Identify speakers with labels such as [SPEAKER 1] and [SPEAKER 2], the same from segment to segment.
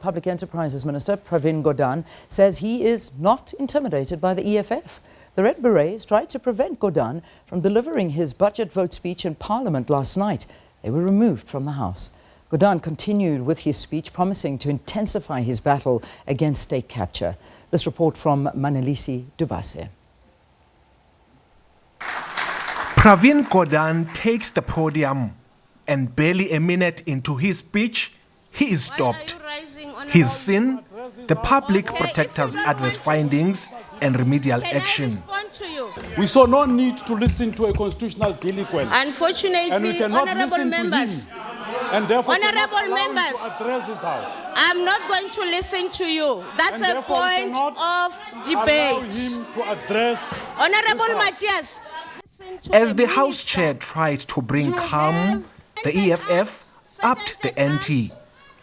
[SPEAKER 1] Public Enterprises Minister Pravin Gordhan says he is not intimidated by the EFF. The Red Berets tried to prevent Gordhan from delivering his budget vote speech in Parliament last night. They were removed from the House. Gordhan continued with his speech, promising to intensify his battle against state capture. This report from Manelisi Dubase.
[SPEAKER 2] Pravin Gordhan takes the podium, and barely a minute into his speech, he is stopped. He's seen the public protector's adverse findings and remedial action.
[SPEAKER 3] We saw no need to listen to a constitutional delinquent.
[SPEAKER 4] Unfortunately,
[SPEAKER 3] and we cannot
[SPEAKER 4] honorable members,
[SPEAKER 3] to him, and therefore
[SPEAKER 4] honorable members,
[SPEAKER 3] to address this house.
[SPEAKER 4] I'm not going to listen to you. That's
[SPEAKER 3] and
[SPEAKER 4] a point of debate.
[SPEAKER 3] Allow him to address
[SPEAKER 4] Honorable Matthias.
[SPEAKER 2] As the House Chair tried to bring calm, the EFF upped the ante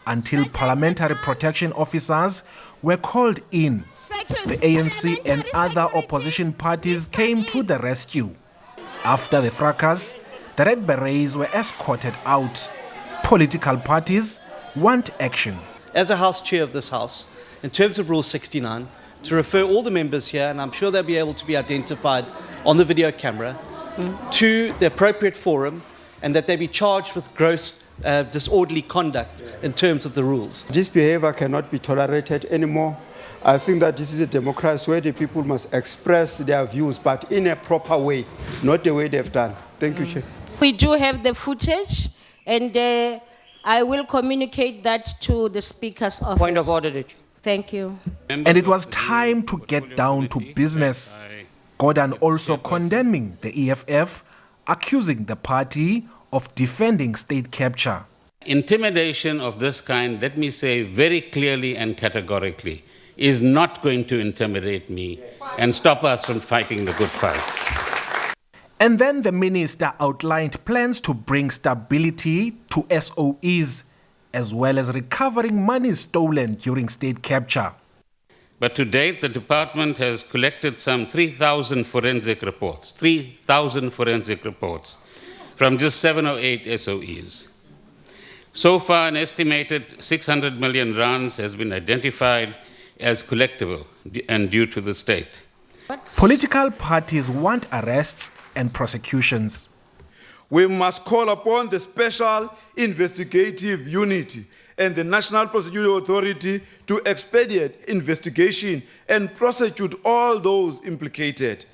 [SPEAKER 2] until parliamentary protection officers were called in. The ANC and other opposition parties came to the rescue. After the fracas, the Red Berets were escorted out. Political parties want action.
[SPEAKER 5] As a House Chair of this House, in terms of Rule 69, to refer all the members here, and I'm sure they'll be able to be identified on the video camera, to the appropriate forum, and that they be charged with gross disorderly conduct in terms of the rules.
[SPEAKER 6] This behavior cannot be tolerated anymore. I think that this is a democracy where the people must express their views, but in a proper way, not the way they've done. Thank you, Chair.
[SPEAKER 4] We do have the footage, and I will communicate that to the Speaker's office.
[SPEAKER 5] Point of order,
[SPEAKER 4] Thank you.
[SPEAKER 2] And it was time to get down to business. Gordhan also condemning the EFF, accusing the party of defending state capture.
[SPEAKER 7] Intimidation of this kind, let me say very clearly and categorically, is not going to intimidate me and stop us from fighting the good fight.
[SPEAKER 2] And then the minister outlined plans to bring stability to SOEs, as well as recovering money stolen during state capture.
[SPEAKER 7] But to date, the department has collected some 3,000 forensic reports, 3,000 forensic reports from just 7 or 8 SOEs. So far, an estimated 600 million rands has been identified as collectible and due to the state.
[SPEAKER 2] Political parties want arrests and prosecutions.
[SPEAKER 8] We must call upon the Special Investigative Unit and the National Prosecuting Authority to expedite investigation and prosecute all those implicated.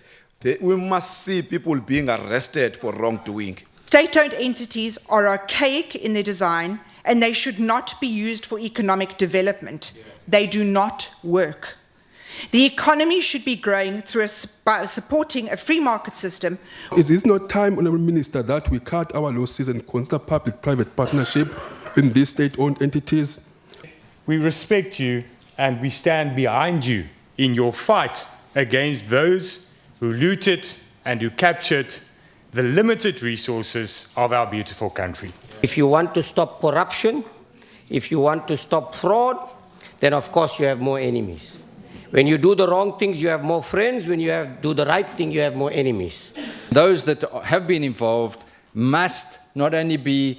[SPEAKER 8] We must see people being arrested for wrongdoing.
[SPEAKER 9] State-owned entities are archaic in their design, and they should not be used for economic development. They do not work. The economy should be growing by supporting a free market system.
[SPEAKER 10] Is it not time, Honourable Minister, that we cut our losses and consider public-private partnership in these state-owned entities?
[SPEAKER 11] We respect you and we stand behind you in your fight against those who looted and who captured the limited resources of our beautiful country.
[SPEAKER 12] If you want to stop corruption, if you want to stop fraud, then of course you have more enemies. When you do the wrong things, you have more friends. When you do the right thing, you have more enemies.
[SPEAKER 13] Those that have been involved must not only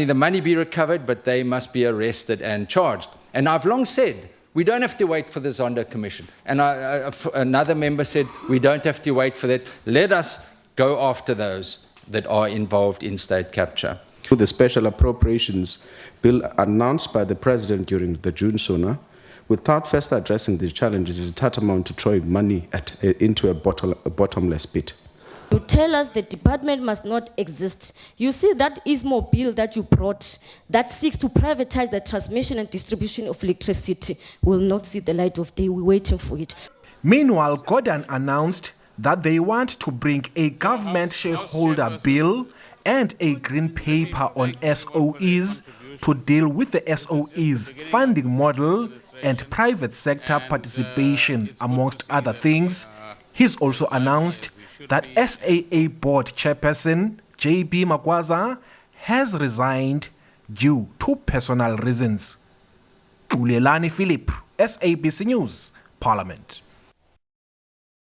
[SPEAKER 13] the money be recovered, but they must be arrested and charged. And I've long said, we don't have to wait for the Zondo Commission. And another member said, we don't have to wait for that. Let us go after those that are involved in state capture.
[SPEAKER 14] The special appropriations bill announced by the President during the June SONA, without first addressing these challenges, is tantamount to throwing money into a bottomless pit.
[SPEAKER 15] You tell us the department must not exist. You see that ISMO bill that you brought that seeks to privatize the transmission and distribution of electricity will not see the light of day. We're waiting for it.
[SPEAKER 2] Meanwhile, Gordhan announced that they want to bring a government shareholder bill and a green paper on SOEs to deal with the SOEs funding model and private sector participation, amongst other things. He's also announced that SAA board chairperson JB Magwaza has resigned due to personal reasons. Ulelani Philip, SABC News, Parliament.